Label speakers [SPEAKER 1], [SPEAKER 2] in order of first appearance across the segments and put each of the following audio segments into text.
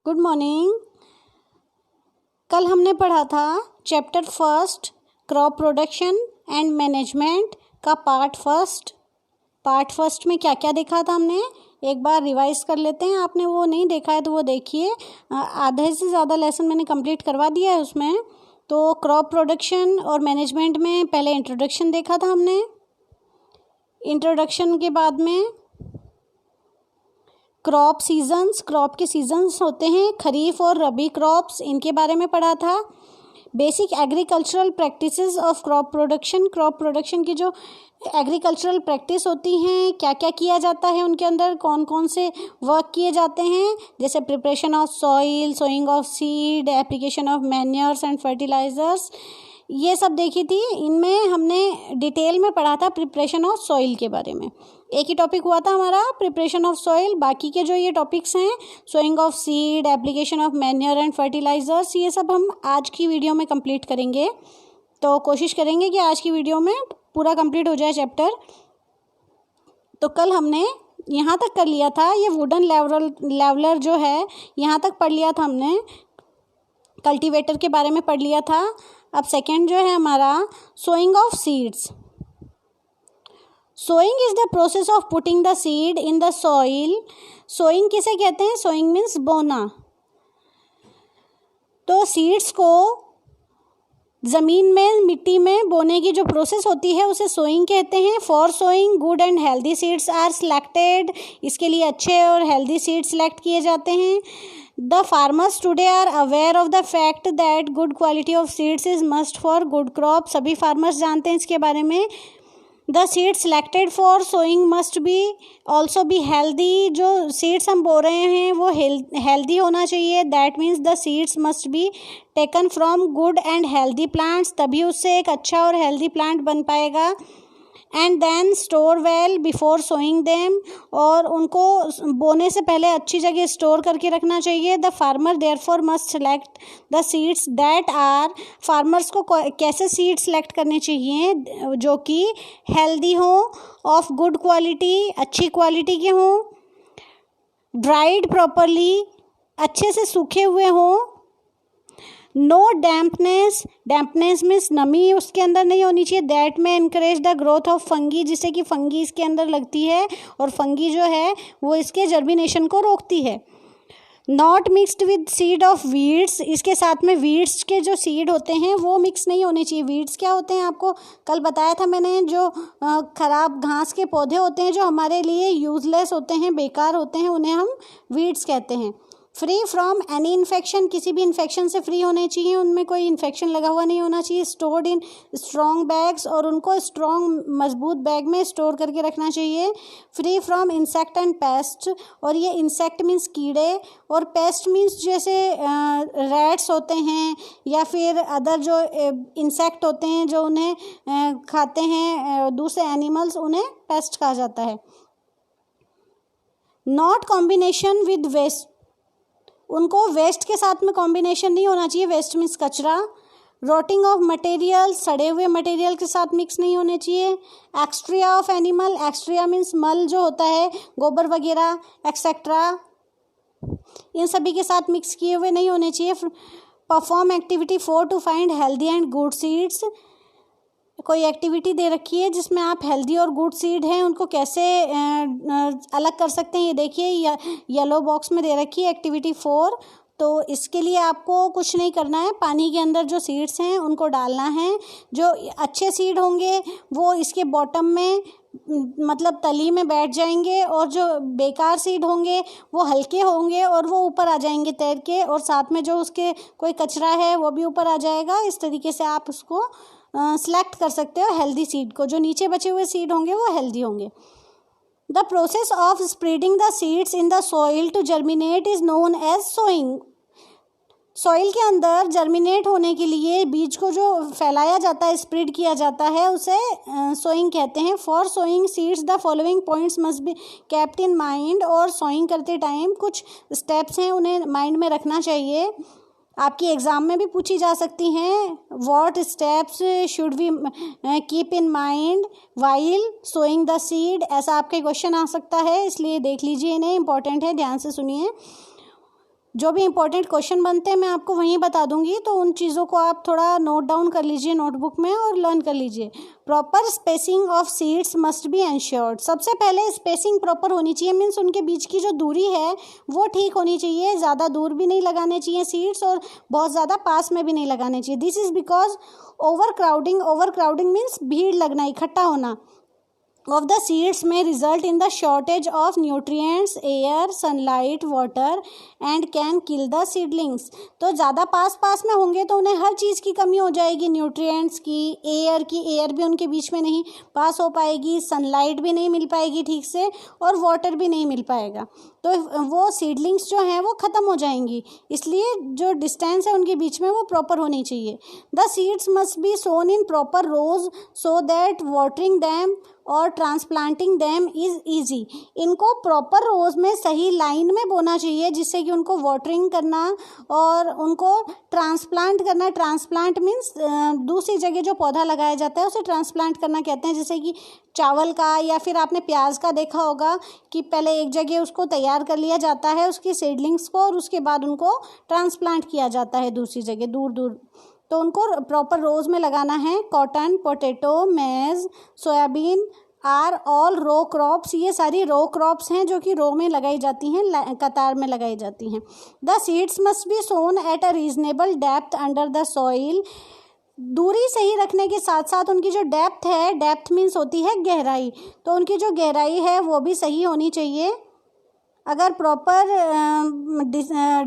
[SPEAKER 1] Good morning. कल हमने पढ़ा था chapter first crop production and management का पार्ट फर्स्ट में क्या क्या देखा था हमने एक बार रिवाइज कर लेते हैं। आपने वो नहीं देखा है तो वो देखिए। आधे से ज़्यादा लेसन मैंने कंप्लीट करवा दिया है उसमें। तो क्रॉप प्रोडक्शन और मैनेजमेंट में पहले इंट्रोडक्शन देखा था हमने। इंट्रोडक्शन के बाद में क्रॉप के सीजन्स होते हैं, खरीफ और रबी क्रॉप्स, इनके बारे में पढ़ा था। Basic agricultural practices of crop production की जो एग्रीकल्चरल प्रैक्टिस होती हैं, क्या क्या किया जाता है उनके अंदर, कौन कौन से वर्क किए जाते हैं, जैसे preparation of soil, sowing of seed, application of manures and fertilisers, ये सब देखी थी। इनमें हमने डिटेल में पढ़ा था प्रिपरेशन ऑफ सॉइल के बारे में। एक ही टॉपिक हुआ था हमारा प्रिपरेशन ऑफ सॉइल। बाकी के जो ये टॉपिक्स हैं, sowing of seed, application of manure and fertilisers, ये सब हम आज की वीडियो में कंप्लीट करेंगे। तो कोशिश करेंगे कि आज की वीडियो में पूरा कंप्लीट हो जाए चैप्टर। तो कल हमने यहाँ तक कर लिया था, ये वुडन लेवलर जो है यहाँ तक पढ़ लिया था हमने। कल्टीवेटर के बारे में पढ़ लिया था। अब सेकेंड जो है हमारा sowing of seeds. Sowing is the process of putting the seed in the soil. Sowing किसे कहते हैं? सोइंग मीन्स बोना। तो सीड्स को ज़मीन में, मिट्टी में बोने की जो प्रोसेस होती है उसे सोइंग कहते हैं। For sowing good and healthy seeds are selected. इसके लिए अच्छे और हेल्दी सीड्स सिलेक्ट किए जाते हैं। The farmers today are aware of the fact that good quality of seeds is must for good crop. सभी farmers जानते हैं इसके बारे में। The seeds selected for sowing must be also be healthy. जो seeds हम बो रहे हैं वो healthy होना चाहिए। That means the seeds must be taken from good and healthy plants. तभी उससे एक अच्छा और healthy plant बन पाएगा। And then store well before sowing them. और उनको बोने से पहले अच्छी जगह स्टोर करके रखना चाहिए। The farmer therefore must select the seeds that are. Farmers को कैसे सीड्स सेलेक्ट करने चाहिए? जो कि हेल्दी हों, ऑफ गुड क्वालिटी, अच्छी क्वालिटी के हों, ड्राइड प्रॉपरली, अच्छे से सूखे हुए हों, नो डैम्पनेस मीन्स नमी उसके अंदर नहीं होनी चाहिए। दैट में encourage the growth of fungi, जिससे कि फंगी इसके अंदर लगती है और फंगी जो है वो इसके जर्मिनेशन को रोकती है। Not mixed with seed of weeds. इसके साथ में वीड्स के जो सीड होते हैं वो मिक्स नहीं होने चाहिए। वीड्स क्या होते हैं आपको कल बताया था मैंने, जो खराब घास के पौधे होते हैं जो हमारे लिए यूजलेस होते हैं, बेकार होते हैं, उन्हें हम वीड्स कहते हैं। फ्री फ्रॉम एनी इन्फेक्शन, किसी भी इन्फेक्शन से फ्री होने चाहिए, उनमें कोई इन्फेक्शन लगा हुआ नहीं होना चाहिए। स्टोर्ड इन स्ट्रॉन्ग बैग्स, और उनको स्ट्रॉन्ग मजबूत बैग में स्टोर करके रखना चाहिए। Free from insect and paste, और ये इंसेक्ट मीन्स कीड़े, और पेस्ट मीन्स जैसे रैट्स होते हैं या फिर अदर जो इंसेक्ट होते हैं जो उन्हें खाते हैं दूसरे एनिमल्स, उन्हें पेस्ट कहा जाता है। नॉट कॉम्बिनेशन विद वेस्ट, उनको वेस्ट के साथ में कॉम्बिनेशन नहीं होना चाहिए। वेस्ट मीन्स कचरा। रोटिंग ऑफ मटेरियल, सड़े हुए मटेरियल के साथ मिक्स नहीं होने चाहिए। एक्स्ट्रिया ऑफ एनिमल, एक्स्ट्रिया मीन्स मल जो होता है, गोबर वगैरह एक्सेट्रा, इन सभी के साथ मिक्स किए हुए नहीं होने चाहिए। Perform activity 4 to find healthy and good seeds. कोई एक्टिविटी दे रखी है जिसमें आप हेल्दी और गुड सीड हैं उनको कैसे अलग कर सकते हैं, ये देखिए येलो बॉक्स में दे रखी है एक्टिविटी 4। तो इसके लिए आपको कुछ नहीं करना है, पानी के अंदर जो सीड्स हैं उनको डालना है। जो अच्छे सीड होंगे वो इसके बॉटम में मतलब तली में बैठ जाएंगे, और जो बेकार सीड होंगे वो हल्के होंगे और वो ऊपर आ जाएंगे तैर के, और साथ में जो उसके कोई कचरा है वो भी ऊपर आ जाएगा। इस तरीके से आप उसको सिलेक्ट कर सकते हो हेल्दी सीड को। जो नीचे बचे हुए सीड होंगे वो हेल्दी होंगे। The process of spreading the seeds in the soil to germinate is known as sowing. Soil के अंदर जर्मिनेट होने के लिए बीज को जो फैलाया जाता है, स्प्रेड किया जाता है, उसे सोइंग कहते हैं। For sowing seeds the following points must be kept in mind. और सोइंग करते टाइम कुछ स्टेप्स हैं उन्हें माइंड में रखना चाहिए। आपकी एग्ज़ाम में भी पूछी जा सकती हैं। What steps should we keep in mind while sowing the seed, ऐसा आपका क्वेश्चन आ सकता है, इसलिए देख लीजिए इन्हें, इंपॉर्टेंट है, ध्यान से सुनिए। जो भी इंपॉर्टेंट क्वेश्चन बनते हैं मैं आपको वहीं बता दूंगी, तो उन चीज़ों को आप थोड़ा नोट डाउन कर लीजिए नोटबुक में और लर्न कर लीजिए। Proper spacing of seeds must B ensured. सबसे पहले स्पेसिंग प्रॉपर होनी चाहिए, मीन्स उनके बीच की जो दूरी है वो ठीक होनी चाहिए। ज़्यादा दूर भी नहीं लगाने चाहिए सीड्स और बहुत ज़्यादा पास में भी नहीं लगाने चाहिए। This is because over crowding means भीड़ लगना, इकट्ठा होना of the seeds may result in the shortage of nutrients, air, sunlight, water and can kill the seedlings। तो ज़्यादा पास में होंगे तो उन्हें हर चीज़ की कमी हो जाएगी, न्यूट्रिएंट्स की, एयर भी उनके बीच में नहीं पास हो पाएगी, सनलाइट भी नहीं मिल पाएगी ठीक से और वाटर भी नहीं मिल पाएगा, तो वो सीडलिंग्स जो हैं वो ख़त्म हो जाएंगी। इसलिए जो डिस्टेंस है उनके बीच में वो प्रॉपर होनी चाहिए। The seeds must be sown in proper rows so that watering them और ट्रांसप्लांटिंग दैम इज़ ईजी। इनको प्रॉपर रोज़ में सही लाइन में बोना चाहिए, जिससे कि उनको वाटरिंग करना और उनको ट्रांसप्लांट करना। ट्रांसप्लांट मीन्स दूसरी जगह जो पौधा लगाया जाता है उसे ट्रांसप्लांट करना कहते हैं। जैसे कि चावल का या फिर आपने प्याज का देखा होगा कि पहले एक जगह उसको तैयार कर लिया जाता है उसकी सीडलिंग्स को, और उसके बाद उनको ट्रांसप्लांट किया जाता है दूसरी जगह दूर, तो उनको प्रॉपर रोज़ में लगाना है। Cotton, potato, maize, soybean are all row crops. ये सारी रो क्रॉप्स हैं जो कि रो में लगाई जाती हैं, कतार में लगाई जाती हैं। The seeds must be sown at a reasonable depth under the soil. दूरी सही रखने के साथ साथ उनकी जो डेप्थ है, डेप्थ मीन्स होती है गहराई, तो उनकी जो गहराई है वो भी सही होनी चाहिए। अगर प्रॉपर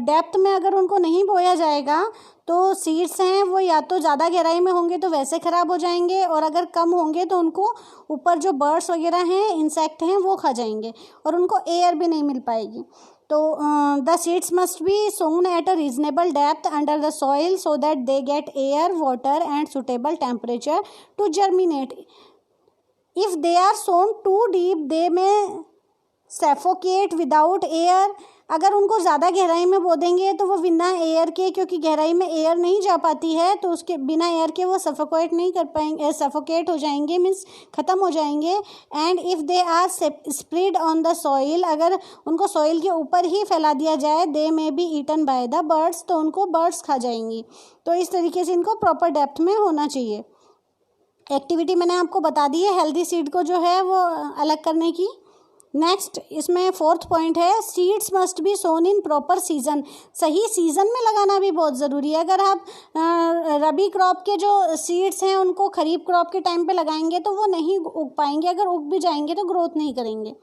[SPEAKER 1] डेप्थ में अगर उनको नहीं बोया जाएगा तो सीड्स हैं वो या तो ज़्यादा गहराई में होंगे तो वैसे ख़राब हो जाएंगे, और अगर कम होंगे तो उनको ऊपर जो बर्ड्स वगैरह हैं, इंसेक्ट हैं, वो खा जाएंगे और उनको एयर भी नहीं मिल पाएगी। तो the seeds must be sown at a reasonable depth under the soil so that they get air, water and suitable temperature to germinate. If they are sown too deep they may suffocate without air. अगर उनको ज़्यादा गहराई में बो देंगे तो वो बिना एयर के, क्योंकि गहराई में एयर नहीं जा पाती है, तो उसके बिना एयर के वो सफोकेट नहीं कर पाएंगे, सफोकेट हो जाएंगे मीन्स ख़त्म हो जाएंगे। And if they are spread on the soil, अगर उनको सॉइल के ऊपर ही फैला दिया जाए, they may be eaten by the birds, तो उनको बर्ड्स खा जाएंगी। तो इस तरीके से इनको प्रॉपर डेप्थ में होना चाहिए। एक्टिविटी मैंने आपको बता दी है हेल्दी सीड को जो है वो अलग करने की। नेक्स्ट इसमें 4th पॉइंट है, seeds must be sown in proper season. सही सीज़न में लगाना भी बहुत ज़रूरी है। अगर आप रबी क्रॉप के जो सीड्स हैं उनको खरीफ क्रॉप के टाइम पे लगाएंगे तो वो नहीं उग पाएंगे, अगर उग भी जाएंगे तो ग्रोथ नहीं करेंगे।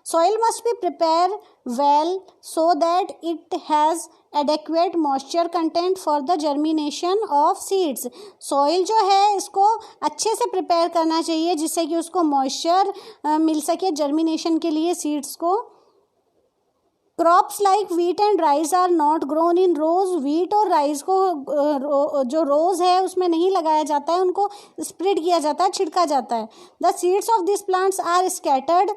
[SPEAKER 1] Soil must be prepare well so that it has adequate moisture content for the germination of seeds. Soil जो है इसको अच्छे से प्रिपेयर करना चाहिए जिससे कि उसको मॉइस्चर मिल सके जर्मिनेशन के लिए सीड्स को। Crops like wheat and rice are not grown in rows. Wheat और राइस को जो रोज है उसमें नहीं लगाया जाता है, उनको स्प्रेड किया जाता है, छिड़का जाता है। The seeds of this plants are scattered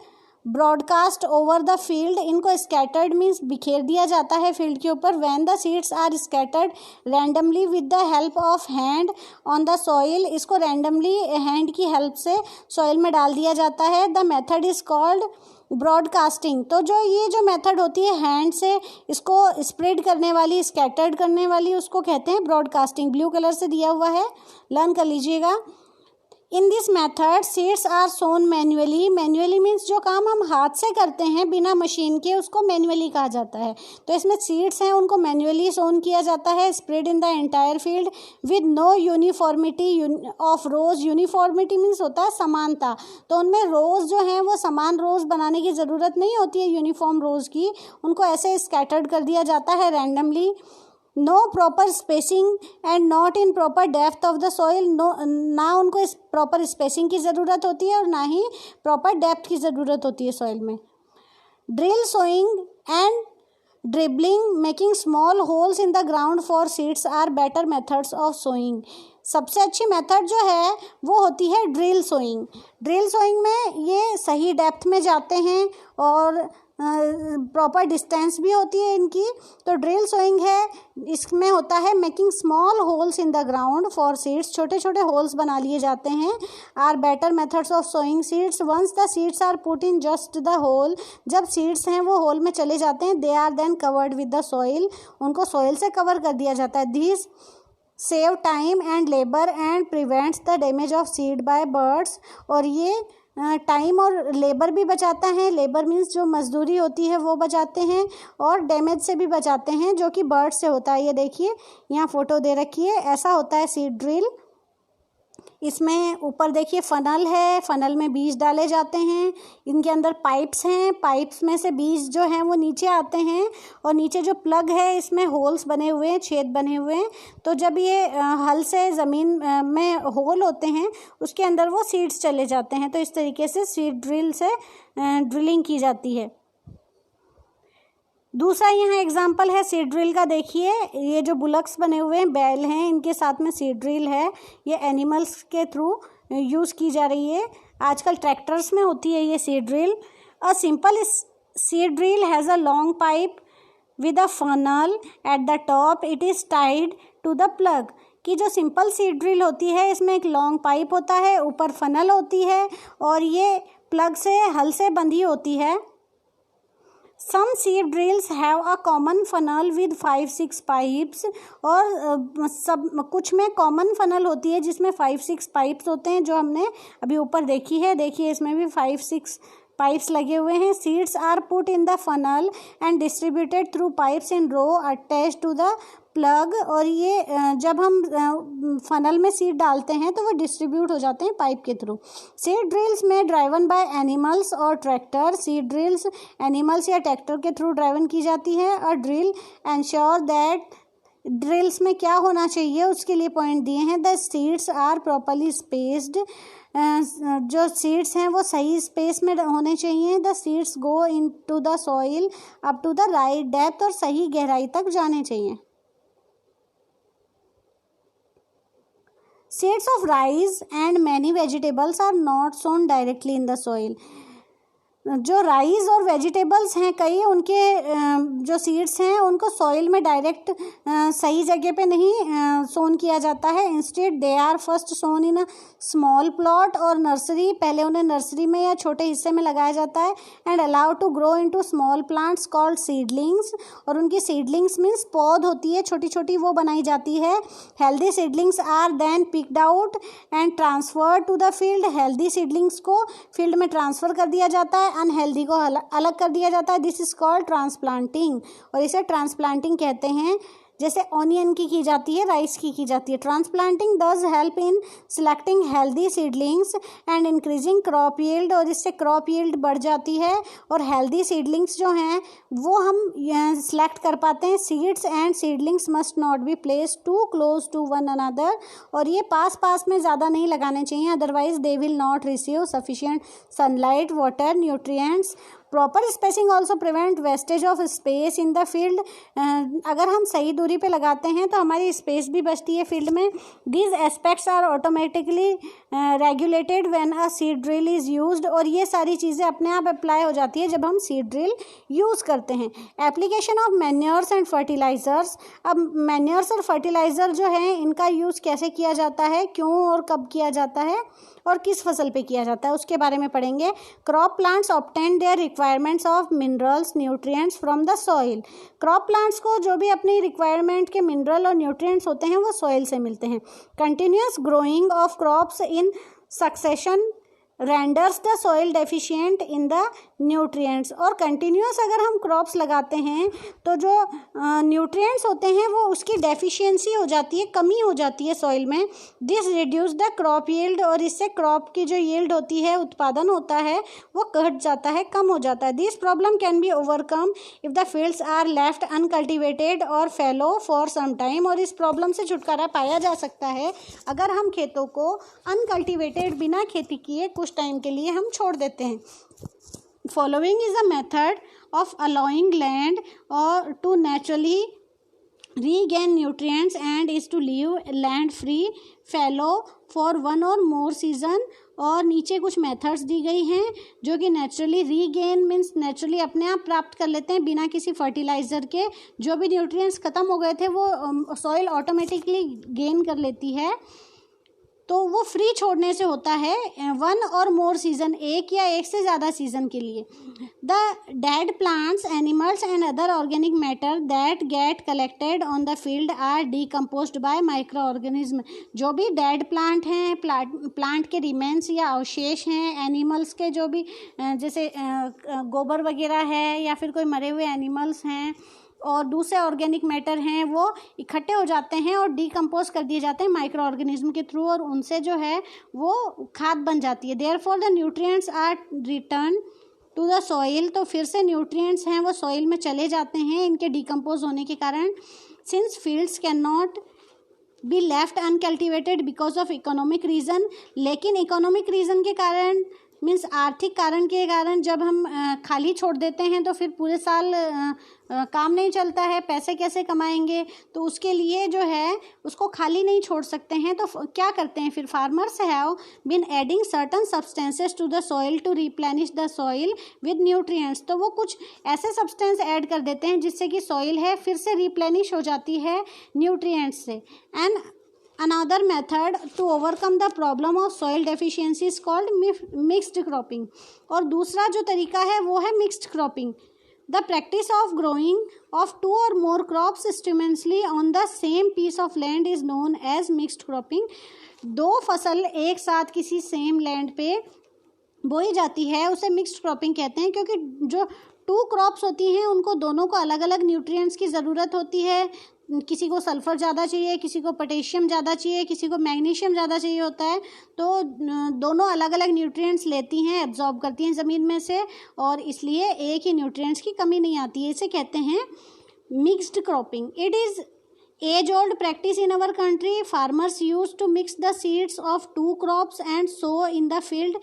[SPEAKER 1] broadcast over the field. इनको स्कैटर्ड मीन्स बिखेर दिया जाता है फील्ड के ऊपर। When the seeds are scattered randomly with the help of hand on the soil. इसको रैंडमली हैंड की हेल्प से सॉइल में डाल दिया जाता है। The method is called broadcasting. तो ये मेथड होती है हैंड से इसको स्प्रेड करने वाली, स्कैटर्ड करने वाली, उसको कहते हैं ब्रॉडकास्टिंग। ब्लू कलर से दिया हुआ है, लर्न कर लीजिएगा। In this method seeds are sown manually. Manually means जो काम हम हाथ से करते हैं बिना मशीन के उसको मैन्युअली कहा जाता है। तो इसमें सीड्स हैं उनको मैन्युअली सोन किया जाता है, spread in the entire field with no uniformity of rows. Uniformity means होता है समानता, तो उनमें रोज जो हैं वो समान रोज बनाने की ज़रूरत नहीं होती है यूनिफॉर्म रोज की, उनको ऐसे स्कैटर्ड कर दिया जाता है randomly. No proper spacing and not in proper depth of the soil. ना उनको इस प्रॉपर स्पेसिंग की ज़रूरत होती है और ना ही प्रॉपर डेप्थ की ज़रूरत होती है सॉइल में। Drill sowing and dribbling making small holes in the ground for seeds are better methods of sowing. सबसे अच्छी मेथड जो है वो होती है ड्रिल सोइंग। ड्रिल सोइंग में ये सही डेप्थ में जाते हैं और प्रॉपर डिस्टेंस भी होती है इनकी। तो ड्रिल सोइंग है, इसमें होता है making small holes in the ground for seeds, छोटे छोटे होल्स बना लिए जाते हैं। Are better methods of sowing seeds, once the seeds are put in just the hole, जब सीड्स हैं वो होल में चले जाते हैं, they are then covered with the soil, उनको सॉइल से कवर कर दिया जाता है। This save time and labour and prevents the damage of seed bye birds, और ये टाइम और लेबर भी बचाता है, लेबर मीन्स जो मजदूरी होती है वो बचाते हैं, और डैमेज से भी बचाते हैं जो कि बर्ड से होता है। ये देखिए यहाँ फोटो दे रखी है, ऐसा होता है सीड ड्रिल। इसमें ऊपर देखिए फनल है, फनल में बीज डाले जाते हैं, इनके अंदर पाइप्स हैं, पाइप्स में से बीज जो हैं वो नीचे आते हैं, और नीचे जो प्लग है इसमें होल्स बने हुए हैं, छेद बने हुए हैं। तो जब ये हल से ज़मीन में होल होते हैं उसके अंदर वो सीड्स चले जाते हैं। तो इस तरीके से सीड ड्रिल से ड्रिलिंग की जाती है। दूसरा यहाँ एग्जाम्पल है सीड ड्रिल का, देखिए ये जो बुलक्स बने हुए हैं, बैल हैं, इनके साथ में सीड ड्रिल है, ये एनिमल्स के थ्रू यूज़ की जा रही है। आजकल ट्रैक्टर्स में होती है ये seed drill. A simple seed drill has a long pipe with a funnel at the top, it is tied to the plug. कि जो सिंपल सीड ड्रिल होती है इसमें एक लॉन्ग पाइप होता है, ऊपर फनल होती है, और ये प्लग से हल से बंधी होती है। Some seed drills have a common funnel with 5-6 pipes, और सब कुछ में कॉमन फनल होती है जिसमें 5-6 पाइप्स होते हैं, जो हमने अभी ऊपर देखी है। देखिए इसमें भी 5-6 पाइप्स लगे हुए हैं। Seeds are put in the funnel and distributed through pipes in row attach to the plug, और ये जब हम फनल में सीड डालते हैं तो वो डिस्ट्रीब्यूट हो जाते हैं पाइप के थ्रू। सीड ड्रिल्स में ड्राइवन बाय एनिमल्स और ट्रैक्टर, सीड ड्रिल्स एनिमल्स या ट्रैक्टर के थ्रू ड्राइवन की जाती है। और ड्रिल एंश्योर दैट, ड्रिल्स में क्या होना चाहिए उसके लिए पॉइंट दिए हैं। The seeds are properly spaced, जो सीड्स हैं वो सही स्पेस में होने चाहिए। The seeds go into the soil up to the right depth, और सही गहराई तक जाने चाहिए। Seeds of rice and many vegetables are not sown directly in the soil. जो राइस और वेजिटेबल्स हैं कई, उनके जो सीड्स हैं उनको सॉइल में डायरेक्ट सही जगह पे नहीं सोन किया जाता है। Instead they are first sown in a small plot और नर्सरी, पहले उन्हें नर्सरी में या छोटे हिस्से में लगाया जाता है। And allow to grow into small plants called seedlings, और उनकी सीडलिंग्स मीन्स पौध होती है छोटी छोटी, वो बनाई जाती है। Healthy seedlings are then picked out and transfer to the field, healthy seedlings को फील्ड में ट्रांसफ़र कर दिया जाता है, अनहेल्दी को अलग कर दिया जाता है। दिस इज कॉल्ड ट्रांसप्लांटिंग, और इसे ट्रांसप्लांटिंग कहते हैं। जैसे ऑनियन की जाती है, राइस की जाती है। Transplanting does help in selecting healthy seedlings and increasing crop yield, और इससे क्रॉप यील्ड बढ़ जाती है, और हेल्दी सीडलिंग्स जो हैं वो हम सिलेक्ट कर पाते हैं। Seeds and seedlings must not be placed too close to one another, और ये पास पास में ज़्यादा नहीं लगाने चाहिए, otherwise they will not receive sufficient sunlight, water, nutrients. Proper spacing also prevent wastage of space in the field, अगर हम सही दूरी पे लगाते हैं तो हमारी स्पेस भी बचती है फील्ड में। These aspects are automatically regulated when a seed drill is used, और ये सारी चीज़ें अपने आप अप्लाई हो जाती है जब हम सीड ड्रिल यूज़ करते हैं। Application of manures and fertilizers, अब मैन्योर्स और फर्टिलाइज़र जो हैं इनका यूज़ कैसे किया जाता है, क्यों और कब किया जाता है, और किस फसल पे किया जाता है, उसके बारे में पढ़ेंगे। Crop plants obtain their requirements of minerals nutrients from the soil, crop plants को जो भी अपनी रिक्वायरमेंट के मिनरल और न्यूट्रिएंट्स होते हैं वो सॉइल से मिलते हैं। Continuous growing of crops in succession renders the soil deficient in the nutrients, और कंटिन्यूस अगर हम क्रॉप्स लगाते हैं तो जो न्यूट्रिएंट्स होते हैं वो उसकी डेफिशिएंसी हो जाती है, कमी हो जाती है सॉइल में। This reduce the crop yield, और इससे क्रॉप की जो यील्ड होती है, उत्पादन होता है, वो घट जाता है, कम हो जाता है। This problem can be overcome if the fields are left uncultivated और फैलो फॉर सम टाइम, और इस प्रॉब्लम से छुटकारा पाया जा सकता है अगर हम खेतों को अनकल्टिवेटेड, बिना खेती किए कुछ टाइम के लिए हम छोड़ देते हैं। Following is a method of allowing land or to naturally regain nutrients and is to leave land free fallow for one or more season। और नीचे कुछ मेथड्स दी गई हैं जो कि नेचुरली रीगेन मीन्स नेचुरली अपने आप प्राप्त कर लेते हैं बिना किसी फर्टिलाइज़र के। जो भी न्यूट्रिएंट्स ख़त्म हो गए थे वो सॉइल ऑटोमेटिकली गेन कर लेती है, तो वो फ्री छोड़ने से होता है वन और मोर सीजन, एक या एक से ज़्यादा सीजन के लिए। The dead plants animals and other organic matter that get collected on the field are decomposed by micro organism. जो भी डेड प्लांट हैं, प्लांट के रिमेन्स या अवशेष हैं, एनिमल्स के जो भी जैसे गोबर वगैरह है या फिर कोई मरे हुए एनिमल्स हैं और दूसरे ऑर्गेनिक मैटर हैं, वो इकट्ठे हो जाते हैं और डीकम्पोज कर दिए जाते हैं माइक्रो ऑर्गेनिज्म के थ्रू, और उनसे जो है वो खाद बन जाती है। Therefore the nutrients are return to the soil. तो फिर से न्यूट्रिएंट्स हैं वो सॉइल में चले जाते हैं इनके डीकम्पोज होने के कारण। Since fields can not be left uncultivated because of economic reason, लेकिन इकोनॉमिक रीज़न के कारण मीन्स आर्थिक कारण के कारण जब हम खाली छोड़ देते हैं तो फिर पूरे साल काम नहीं चलता है, पैसे कैसे कमाएंगे, तो उसके लिए जो है उसको खाली नहीं छोड़ सकते हैं। तो क्या करते हैं फिर farmers have been adding certain substances to the soil to replenish the soil with nutrients. तो वो कुछ ऐसे सब्सटेंस ऐड कर देते हैं जिससे कि सॉइल है फिर से रिप्लेनिश हो जाती है न्यूट्रिएंट्स से। And another method to overcome the problem of soil deficiency is called mixed cropping। और दूसरा जो तरीका है वो है mixed cropping। The practice of growing of two or more crops simultaneously on the same piece of land is known as mixed cropping। दो फसल एक साथ किसी सेम लैंड पे बोई जाती है उसे मिक्स्ड क्रॉपिंग कहते हैं, क्योंकि जो टू क्रॉप्स होती हैं उनको दोनों को अलग अलग न्यूट्रिएंट्स की ज़रूरत होती है। किसी को सल्फ़र ज़्यादा चाहिए, किसी को पोटेशियम ज़्यादा चाहिए, किसी को मैग्नीशियम ज़्यादा चाहिए होता है, तो दोनों अलग अलग न्यूट्रिएंट्स लेती हैं, एब्जॉर्ब करती हैं ज़मीन में से, और इसलिए एक ही न्यूट्रिएंट्स की कमी नहीं आती है। इसे कहते हैं mixed cropping. It is age old practice in our country. Farmers use to mix the seeds of two crops and sow in the field.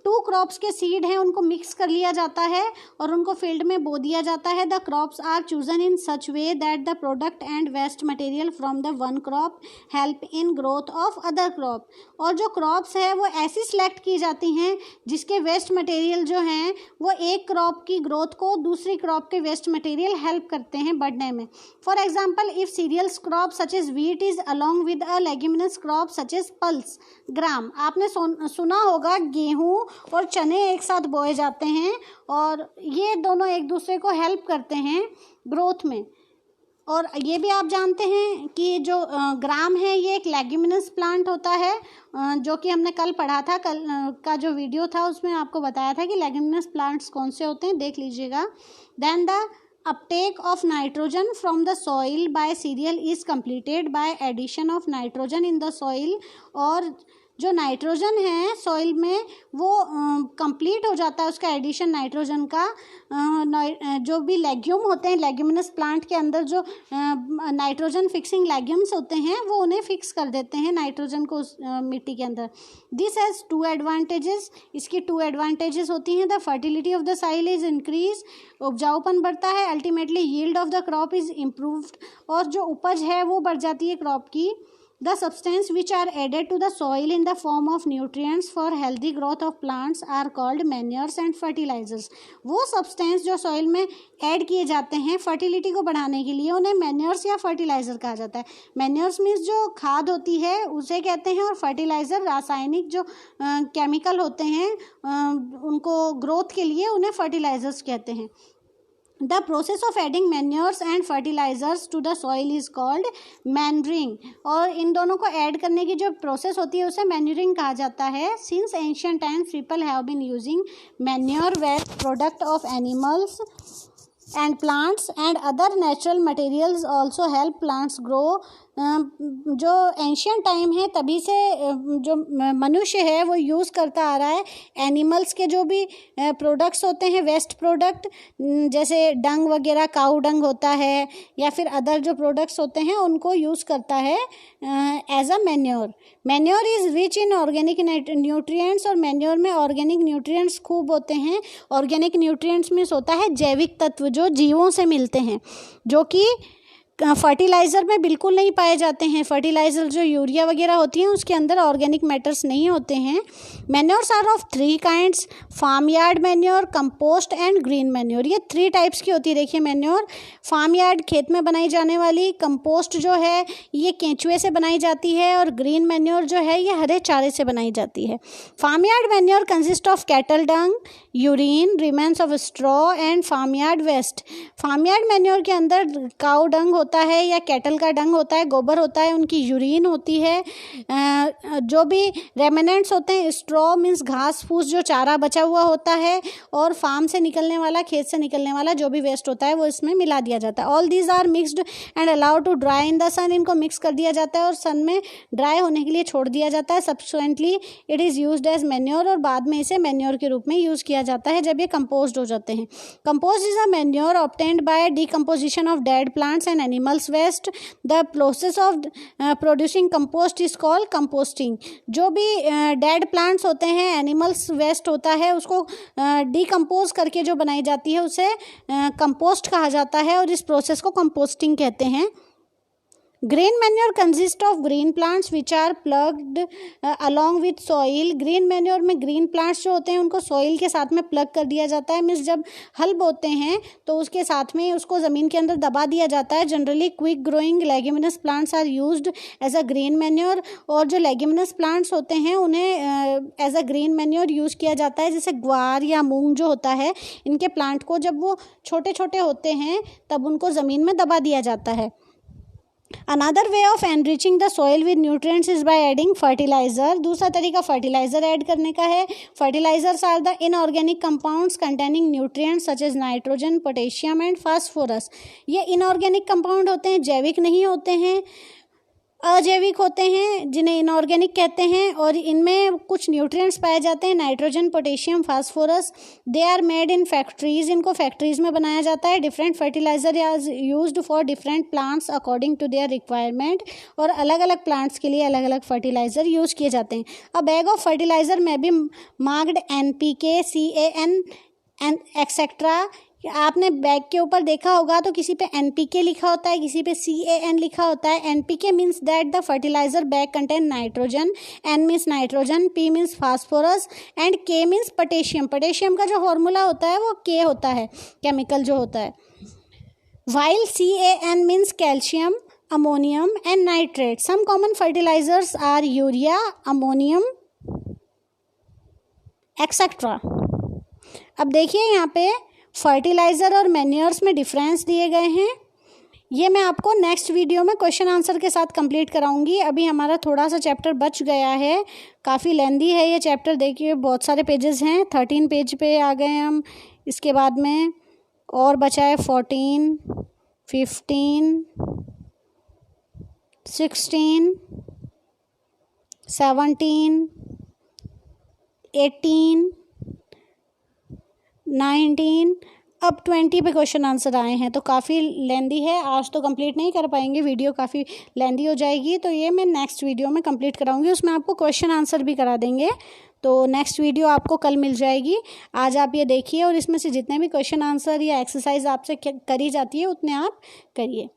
[SPEAKER 1] Two crops के सीड हैं उनको मिक्स कर लिया जाता है और उनको फील्ड में बो दिया जाता है। The crops are chosen in such way that the product and waste material from the one crop help in growth of other crop. और जो क्रॉप्स है वो ऐसी सिलेक्ट की जाती हैं जिसके वेस्ट मटेरियल जो हैं वो एक क्रॉप की ग्रोथ को दूसरी क्रॉप के वेस्ट मटेरियल हेल्प करते हैं बढ़ने में। For example, if cereals crop such as wheat is along with a leguminous crop such as pulse gram. आपने सुना होगा गेहूँ और चने एक साथ बोए जाते हैं और ये दोनों एक दूसरे को हेल्प करते हैं ग्रोथ में। और ये भी आप जानते हैं कि जो ग्राम है ये एक लेग्यूमिनस प्लांट होता है, जो कि हमने कल पढ़ा था। कल का जो वीडियो था उसमें आपको बताया था कि लेग्यूमिनस प्लांट्स कौन से होते हैं, देख लीजिएगा। Then the uptake of nitrogen from the soil by cereal is completed by addition of nitrogen in the soil। और जो नाइट्रोजन है सॉइल में वो कंप्लीट हो जाता है उसका एडिशन नाइट्रोजन का। जो भी लेग्यूम होते हैं लेग्यूमिनस प्लांट के अंदर जो नाइट्रोजन फिक्सिंग लेग्यूम्स होते हैं वो उन्हें फिक्स कर देते हैं नाइट्रोजन को मिट्टी के अंदर। This has two advantages. इसकी टू एडवांटेजेस होती हैं। The fertility of the soil is increase, उपजाऊपन बढ़ता है। Ultimately yield of the crop is improved, और जो उपज है वो बढ़ जाती है क्रॉप की। The substances which are added to the soil in the form of nutrients for healthy growth of plants are called manures and fertilizers। वो सब्सटेंस जो सॉइल में ऐड किए जाते हैं फर्टिलिटी को बढ़ाने के लिए उन्हें मैन्योर्स या फर्टिलाइज़र कहा जाता है। मैन्योर्स मीन्स जो खाद होती है उसे कहते हैं, और फर्टिलाइज़र रासायनिक जो केमिकल होते हैं उनको ग्रोथ के लिए उन्हें फर्टिलाइज़र्स कहते हैं। The process of adding manures and fertilizers to the soil is called manuring। और इन दोनों को ऐड करने की जो प्रोसेस होती है उसे मैन्यूरिंग कहा जाता है। Since ancient times people have been using manure waste product of animals and plants and other natural materials also help plants grow। जो एंशियंट टाइम है तभी से जो मनुष्य है वो यूज़ करता आ रहा है एनिमल्स के जो भी प्रोडक्ट्स होते हैं, वेस्ट प्रोडक्ट जैसे डंग वगैरह, काऊ डंग होता है या फिर अदर जो प्रोडक्ट्स होते हैं उनको यूज़ करता है as a manure. Manure is rich in organic nutrients, और मैन्योर में ऑर्गेनिक न्यूट्रिएंट्स खूब होते हैं। ऑर्गेनिक न्यूट्रिएंट्स मीन्स होता है जैविक तत्व जो जीवों से मिलते हैं, जो कि फर्टिलाइज़र में बिल्कुल नहीं पाए जाते हैं। फर्टिलाइज़र जो यूरिया वगैरह होती हैं उसके अंदर ऑर्गेनिक मैटर्स नहीं होते हैं। Manures are of 3 kinds, farm yard manure, compost and green manure. ये 3 टाइप्स की होती है। देखिए, मैन्योर फार्म यार्ड खेत में बनाई जाने वाली, कंपोस्ट जो है ये केंचुए से बनाई जाती है, और ग्रीन मैन्योर जो है ये हरे चारे से बनाई जाती है। Farm yard manure consist of cattle dung, urine, remains of straw and farm yard waste. Farm yard manure के अंदर काऊ डंग होता है या कैटल का डंग होता है, गोबर होता है, उनकी यूरिन होती है, जो भी रेमिनेंट्स होते हैं, स्ट्रॉ मीन्स घास फूस जो चारा बचा हुआ होता है, और फार्म से निकलने वाला, खेत से निकलने वाला जो भी वेस्ट होता है वो इसमें मिला दिया जाता है। All these are mixed and allowed to dry in the sun. इनको मिक्स कर दिया जाता है और सन में ड्राई होने के लिए छोड़ दिया जाता है। Subsequently it is used as manure, और बाद में इसे मैन्योर के रूप में यूज़ किया जाता है जब ये कंपोस्ट हो जाते हैं। Compost is a manure obtained by decomposition of dead plants and animals waste. The process of producing compost is called composting. जो भी डेड प्लांट्स होते हैं, एनिमल्स वेस्ट होता है, उसको डिकम्पोज करके जो बनाई जाती है उसे कंपोस्ट कहा जाता है, और इस प्रोसेस को कंपोस्टिंग कहते हैं। Green manure consist of green plants which are plugged along with soil. Green manure में ग्रीन प्लांट्स जो होते हैं उनको सॉइल के साथ में प्लग कर दिया जाता है। मीन्स जब हल बोते हैं तो उसके साथ में उसको ज़मीन के अंदर दबा दिया जाता है। Generally quick growing leguminous plants are used as a green manure, और जो लेग्यूमिनस प्लांट्स होते हैं उन्हें as a green manure use किया जाता है। जैसे ग्वार या मूंग जो होता है, इनके प्लांट को जब वो छोटे छोटे होते हैं तब उनको ज़मीन में दबा दिया जाता है। Another way of enriching the soil with nutrients is by adding fertilizer। दूसरा तरीका फर्टिलाइजर ऐड करने का है। Fertilizers are the inorganic compounds containing nutrients such as nitrogen, potassium and phosphorus. ये इनऑर्गेनिक कंपाउंड होते हैं, जैविक नहीं होते हैं, अजैविक होते हैं, जिन्हें इनऑर्गेनिक कहते हैं, और इनमें कुछ न्यूट्रिएंट्स पाए जाते हैं, nitrogen, potassium, phosphorus. They are made in factories. इनको फैक्ट्रीज में बनाया जाता है। Different fertilizer is used for different plants according to their requirement, और अलग अलग प्लांट्स के लिए अलग अलग फर्टिलाइजर यूज़ किए जाते हैं। अ बैग ऑफ फर्टिलाइजर में भी marked NPK, CAN and etcetera. आपने बैग के ऊपर देखा होगा तो किसी पे NPK लिखा होता है, किसी पे CAN लिखा होता है। NPK means that the fertilizer bag contain nitrogen, N means nitrogen, P means phosphorus and K means potassium. Potassium का जो फॉर्मूला होता है वो K होता है, केमिकल जो होता है। While CAN means calcium, ammonium and nitrate. Some common fertilizers are urea, ammonium etcetera. अब देखिए यहाँ पे फर्टिलाइज़र और मैन्योर्स में डिफरेंस दिए गए हैं। ये मैं आपको नेक्स्ट वीडियो में क्वेश्चन आंसर के साथ कंप्लीट कराऊंगी। अभी हमारा थोड़ा सा चैप्टर बच गया है, काफ़ी लेंदी है ये चैप्टर। देखिए बहुत सारे पेजेस हैं, 13 पेज पे आ गए हम। इसके बाद में और बचा है 14, 15, 16, 17, 18, 19, अब 20 पे क्वेश्चन आंसर आए हैं, तो काफ़ी लेंदी है। आज तो कंप्लीट नहीं कर पाएंगे, वीडियो काफ़ी लेंदी हो जाएगी, तो ये मैं नेक्स्ट वीडियो में कंप्लीट कराऊंगी। उसमें आपको क्वेश्चन आंसर भी करा देंगे। तो नेक्स्ट वीडियो आपको कल मिल जाएगी। आज आप ये देखिए और इसमें से जितने भी क्वेश्चन आंसर या एक्सरसाइज आपसे करी जाती है उतने आप करिए।